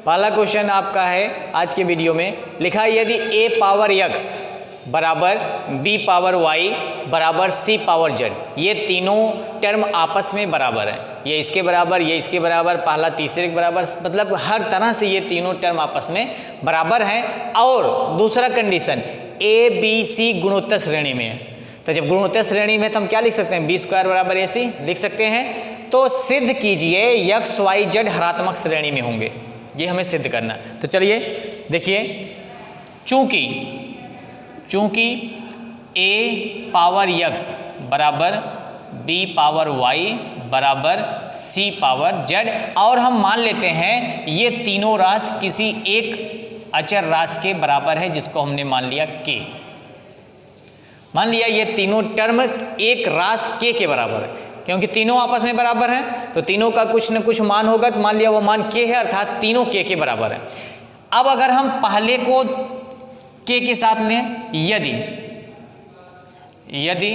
पहला क्वेश्चन आपका है आज के वीडियो में, लिखा है यदि a पावर x बराबर b पावर y बराबर c पावर z, ये तीनों टर्म आपस में बराबर हैं, ये इसके बराबर, ये इसके बराबर, पहला तीसरे के बराबर, मतलब हर तरह से ये तीनों टर्म आपस में बराबर हैं। और दूसरा कंडीशन a b c गुणोत्तर श्रेणी में है, तो जब गुणोत्तर श्रेणी में तो हम क्या लिख सकते हैं, बी स्क्वायर बराबर ए सी लिख सकते हैं। तो सिद्ध कीजिए x y z हरात्मक श्रेणी में होंगे, ये हमें सिद्ध करना है। तो चलिए देखिए, चूंकि a पावर x बराबर b पावर y बराबर c पावर z, और हम मान लेते हैं ये तीनों राशि किसी एक अचर राशि के बराबर है जिसको हमने मान लिया k। मान लिया ये तीनों टर्म एक राशि k के बराबर है, क्योंकि तीनों आपस में बराबर हैं तो तीनों का कुछ न कुछ मान होगा, तो मान लिया वो मान k है, अर्थात तीनों k के बराबर है। अब अगर हम पहले को k के साथ लें, यदि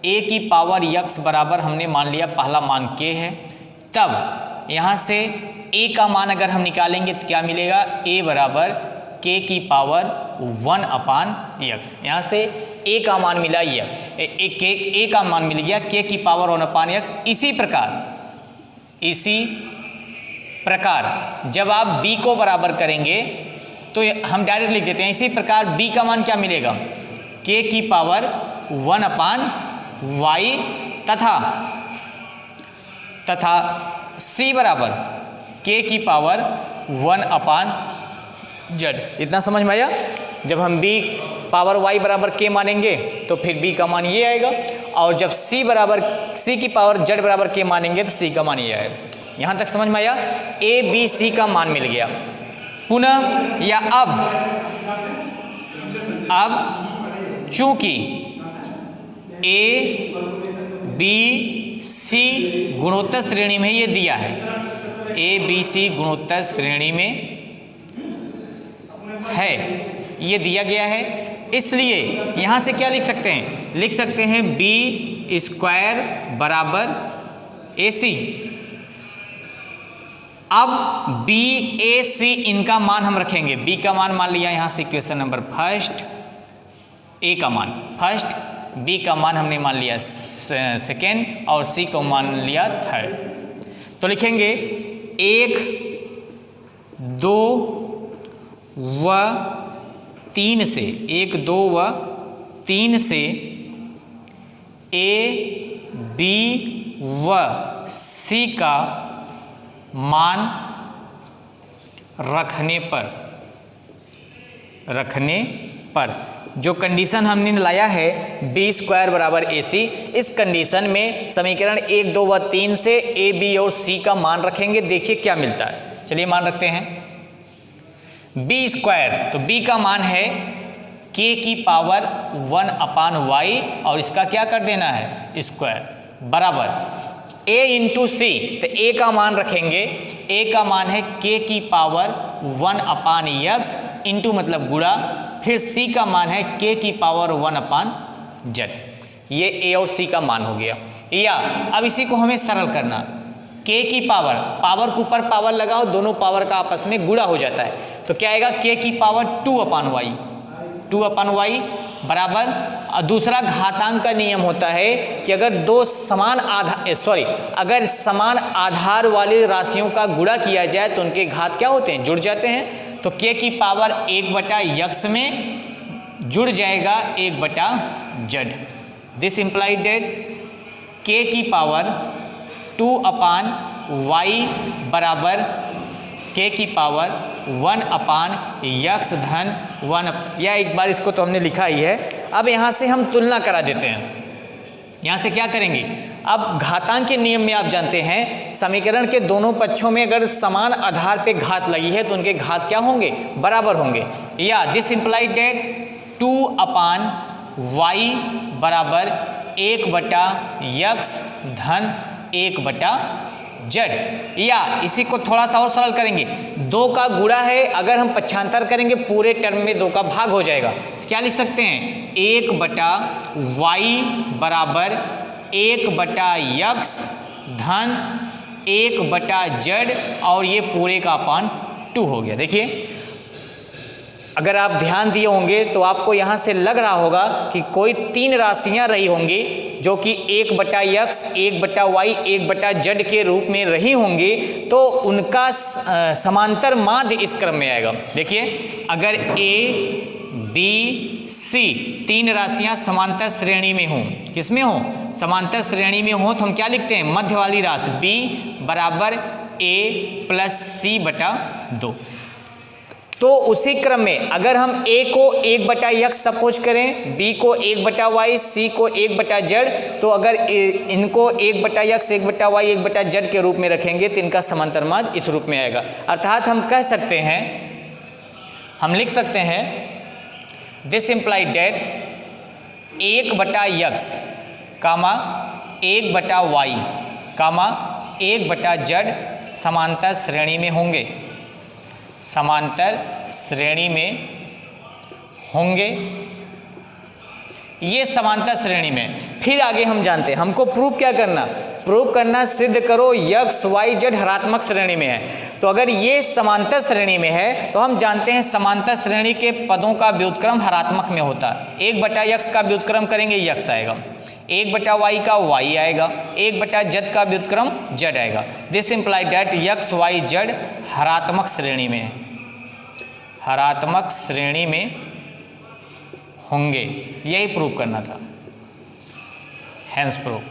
a की पावर x बराबर हमने मान लिया पहला मान k है, तब यहाँ से a का मान अगर हम निकालेंगे तो क्या मिलेगा, a बराबर k की पावर 1 अपान x। यहाँ से a का मान मिला, ये a का मान मिल गया k की पावर 1 अपान x। इसी प्रकार जब आप b को बराबर करेंगे तो हम डायरेक्ट लिख देते हैं, इसी प्रकार b का मान क्या मिलेगा, k की पावर 1 अपान y, तथा c बराबर k की पावर 1 अपान z। इतना समझ में आया। जब हम b पावर y बराबर k मानेंगे तो फिर b का मान ये आएगा, और जब c की पावर z बराबर k मानेंगे तो c का मान ये आएगा। यहाँ तक समझ में आया। a b c का मान मिल गया। पुनः या अब चूंकि a b c गुणोत्तर श्रेणी में ये दिया है, a b c गुणोत्तर श्रेणी में है, ये दिया गया है, इसलिए यहाँ से क्या लिख सकते हैं, लिख सकते हैं b स्क्वायर बराबर ac। अब b a c इनका मान हम रखेंगे, b का मान मान लिया यहाँ से क्वेश्चन नंबर फर्स्ट, a का मान फर्स्ट, b का मान हमने मान लिया सेकेंड, और c को मान लिया थर्ड। तो लिखेंगे 1 2 व 3 से, 1 2 व 3 से a b व c का मान रखने पर जो कंडीशन हमने लाया है b स्क्वायर बराबर ac, इस कंडीशन में समीकरण 1 2 व 3 से a b और c का मान रखेंगे, देखिए क्या मिलता है। चलिए मान रखते हैं b स्क्वायर, तो b का मान है k की पावर 1 अपान y, और इसका क्या कर देना है स्क्वायर, बराबर a इंटू सी, तो a का मान रखेंगे, a का मान है k की पावर 1 अपान x इंटू मतलब गुणा, फिर c का मान है k की पावर 1 अपान z। ये a और c का मान हो गया। या अब इसी को हमें सरल करना, k की पावर के ऊपर पावर लगाओ, दोनों पावर का आपस में गुणा हो जाता है, तो क्या आएगा k की पावर 2 अपान y बराबर। दूसरा घातांक का नियम होता है कि अगर समान आधार वाली राशियों का गुणा किया जाए तो उनके घात क्या होते हैं, जुड़ जाते हैं। तो k की पावर 1/x में जुड़ जाएगा 1/z। This implied that k की पावर 2 अपान y बराबर k की पावर 1 अपान x धन 1। या एक बार इसको तो हमने लिखा ही है। अब यहाँ से हम तुलना करा देते हैं। यहाँ से क्या करेंगे, अब घातांक के नियम में आप जानते हैं समीकरण के दोनों पक्षों में अगर समान आधार पे घात लगी है तो उनके घात क्या होंगे, बराबर होंगे। या this implied that 2 upon y बराबर 1/x धन 1/z। या इसी को थोड़ा सा और सरल करेंगे, 2 का गुणा है, अगर हम पक्षांतर करेंगे पूरे टर्म में 2 का भाग हो जाएगा, तो क्या लिख सकते हैं 1/y बराबर 1/x धन 1/z, और ये पूरे का अपान 2 हो गया। देखिए अगर आप ध्यान दिए होंगे तो आपको यहाँ से लग रहा होगा कि कोई 3 राशियाँ रही होंगी जो कि 1/x, 1/y, 1/z के रूप में रही होंगी, तो उनका समांतर माध्य इस क्रम में आएगा। देखिए अगर a, b, c 3 राशियाँ समांतर श्रेणी में हों, किसमें हों? समांतर श्रेणी में हों, तो हम क्या लिखते हैं? मध्य वाली राशि b बराबर a प्लस c/2। तो उसी क्रम में अगर हम a को 1/x सपोज करें, b को 1/y, c को 1/z, तो अगर इनको 1/x, 1/y, 1/z के रूप में रखेंगे तो इनका समांतर माध्य इस रूप में आएगा। अर्थात हम कह सकते हैं, हम लिख सकते हैं this implied date 1/x, 1/y, 1/z समांतर श्रेणी में होंगे, समांतर श्रेणी में होंगे, ये समांतर श्रेणी में। फिर आगे हम जानते हैं, हमको प्रूफ क्या करना? प्रूफ करना, सिद्ध करो x, y, z हरात्मक श्रेणी में है। तो अगर ये समांतर श्रेणी में है तो हम जानते हैं समांतर श्रेणी के पदों का व्युत्क्रम हरात्मक में होता है। 1/x का व्युत्क्रम करेंगे x आएगा, 1/y का y आएगा, 1/z का व्युत्क्रम z आएगा। This implied that x, y, z हरात्मक श्रेणी में है, हरात्मक श्रेणी में होंगे, यही प्रूव करना था, हैंस प्रूव।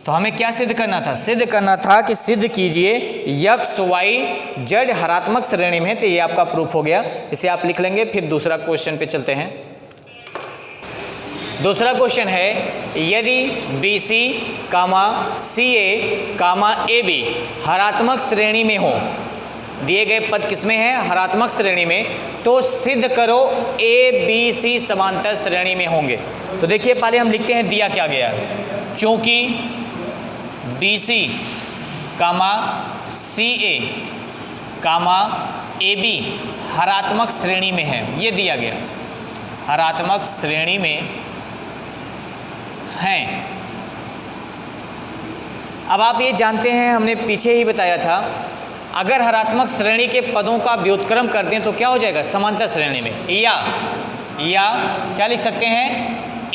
तो हमें क्या सिद्ध करना था? सिद्ध करना था कि सिद्ध कीजिए x, y, z हरात्मक श्रेणी में है। तो ये आपका प्रूफ हो गया, इसे आप लिख लेंगे। फिर दूसरा क्वेश्चन पे चलते हैं। दूसरा क्वेश्चन है, यदि BC, CA, AB हरात्मक श्रेणी में हो, दिए गए पद किसमें है? हरात्मक श्रेणी में, तो सिद्ध करो ABC समांतर श्रेणी में होंगे। तो देखिए पहले हम लिखते हैं दिया क्या गया। चूंकि BC, CA, AB हरात्मक श्रेणी में है, ये दिया गया, हरात्मक श्रेणी में हैं। अब आप ये जानते हैं, हमने पीछे ही बताया था, अगर हरात्मक श्रेणी के पदों का व्युत्क्रम कर दें तो क्या हो जाएगा? समांतर श्रेणी में। या क्या लिख सकते हैं?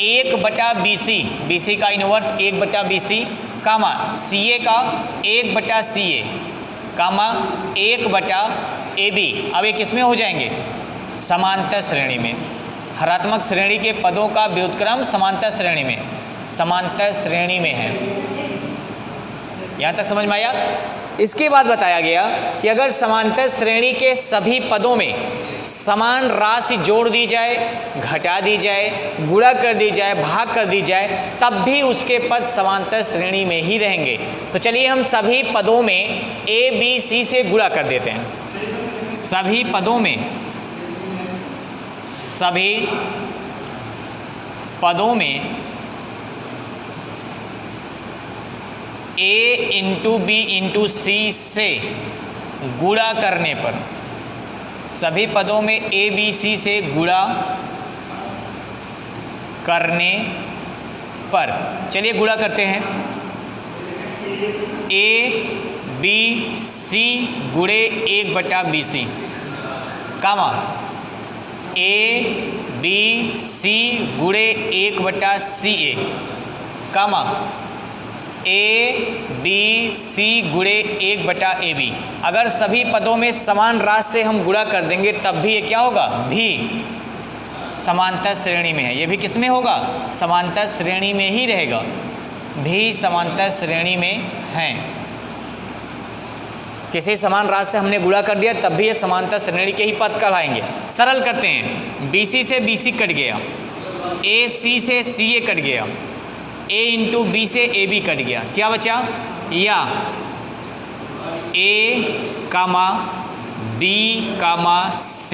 1/BC, BC का इनवर्स 1/BC, CA का 1/CA, 1/AB। अब ये किसमें हो जाएंगे? समांतर श्रेणी में। हरात्मक श्रेणी के पदों का व्युत्क्रम समांतर श्रेणी में, समांतर श्रेणी में है। यहाँ तक समझ में आया? इसके बाद बताया गया कि अगर समांतर श्रेणी के सभी पदों में समान राशि जोड़ दी जाए, घटा दी जाए, गुणा कर दी जाए, भाग कर दी जाए, तब भी उसके पद समांतर श्रेणी में ही रहेंगे। तो चलिए हम सभी पदों में A, B, C से गुणा कर देते हैं। सभी पदों में, सभी पदों में A into B into C से गुणा करने पर, सभी पदों में A, B, C से गुणा करने पर, चलिए गुणा करते हैं। A, B, C गुणे 1/BC, A, B, C गुणे 1/CA, A, B, C गुणे 1/AB। अगर सभी पदों में समान राशि से हम गुणा कर देंगे तब भी ये क्या होगा? भी समांतर श्रेणी में है। ये भी किस में होगा? समांतर श्रेणी में ही रहेगा, भी समांतर श्रेणी में हैं। किसी समान राशि से हमने गुणा कर दिया तब भी ये समांतर श्रेणी के ही पद कहलाएंगे। सरल करते हैं। BC से BC कट गया, AC से CA कट गया, A इंटू B से AB कट गया, क्या बचा? या A, B, C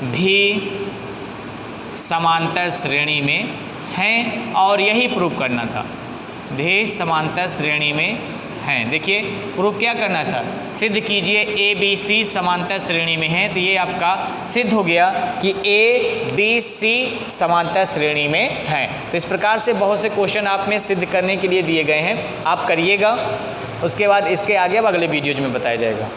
भी समांतर श्रेणी में हैं और यही प्रूफ करना था, भी समांतर श्रेणी में हैं। देखिए प्रूफ क्या करना था? सिद्ध कीजिए ABC समांतर श्रेणी में है। तो ये आपका सिद्ध हो गया कि ABC समांतर श्रेणी में है। तो इस प्रकार से बहुत से क्वेश्चन आप में सिद्ध करने के लिए दिए गए हैं, आप करिएगा। उसके बाद इसके आगे अब अगले वीडियोज में बताया जाएगा।